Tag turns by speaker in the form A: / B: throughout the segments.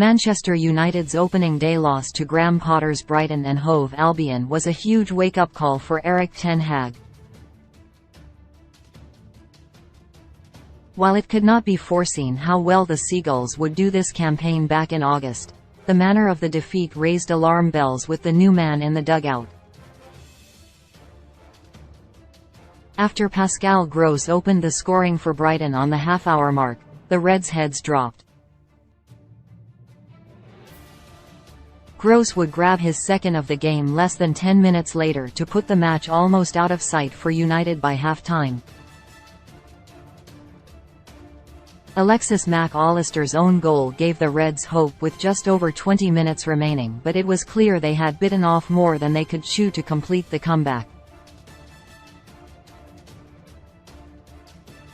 A: Manchester United's opening day loss to Graham Potter's Brighton and Hove Albion was a huge wake-up call for Erik ten Hag. While it could not be foreseen how well the Seagulls would do this campaign back in August, the manner of the defeat raised alarm bells with the new man in the dugout. After Pascal Gross opened the scoring for Brighton on the half-hour mark, the Reds' heads dropped. Gross would grab his second of the game less than 10 minutes later to put the match almost out of sight for United by half-time. Alexis Mac Allister's own goal gave the Reds hope with just over 20 minutes remaining, but it was clear they had bitten off more than they could chew to complete the comeback.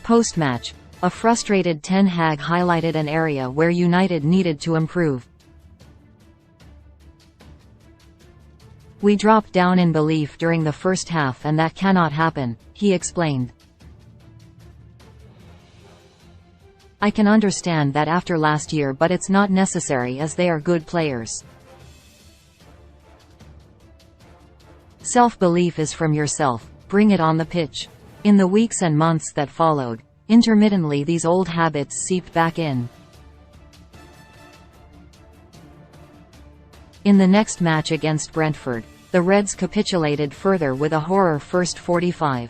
A: Post-match, a frustrated Ten Hag highlighted an area where United needed to improve. "We dropped down in belief during the first half and that cannot happen," he explained. "I can understand that after last year, but it's not necessary as they are good players. Self-belief is from yourself, bring it on the pitch." In the weeks and months that followed, intermittently these old habits seeped back in. In the next match against Brentford, the Reds capitulated further with a horror first 45.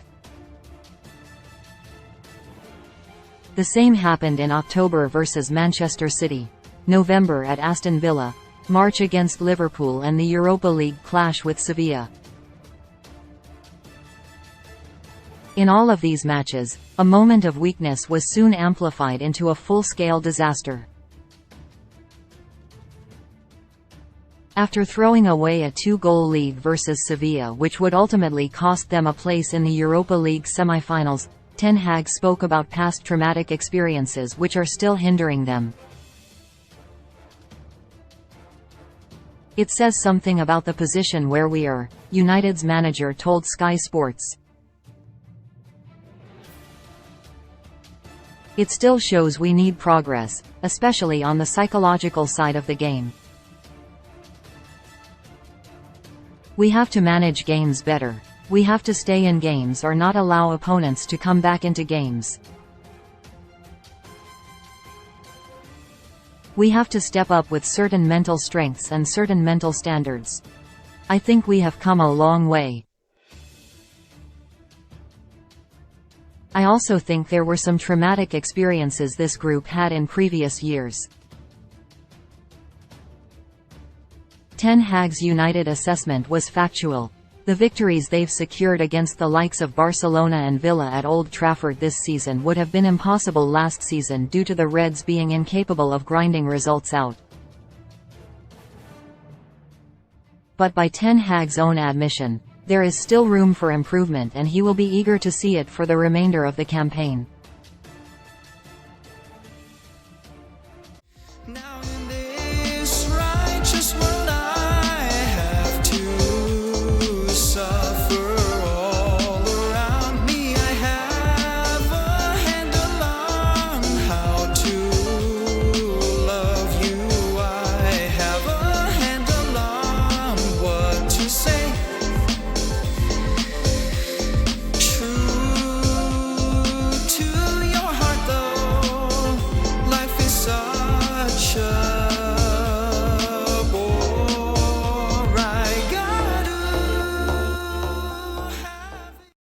A: The same happened in October versus Manchester City, November at Aston Villa, March against Liverpool and the Europa League clash with Sevilla. In all of these matches, a moment of weakness was soon amplified into a full-scale disaster. After throwing away a 2-goal lead versus Sevilla which would ultimately cost them a place in the Europa League semi-finals, Ten Hag spoke about past traumatic experiences which are still hindering them. "It says something about the position where we are," United's manager told Sky Sports. "It still shows we need progress, especially on the psychological side of the game. We have to manage games better. We have to stay in games or not allow opponents to come back into games. We have to step up with certain mental strengths and certain mental standards. I think we have come a long way. I also think there were some traumatic experiences this group had in previous years." Ten Hag's United assessment was factual. The victories they've secured against the likes of Barcelona and Villa at Old Trafford this season would have been impossible last season due to the Reds being incapable of grinding results out. But by Ten Hag's own admission, there is still room for improvement and he will be eager to see it for the remainder of the campaign.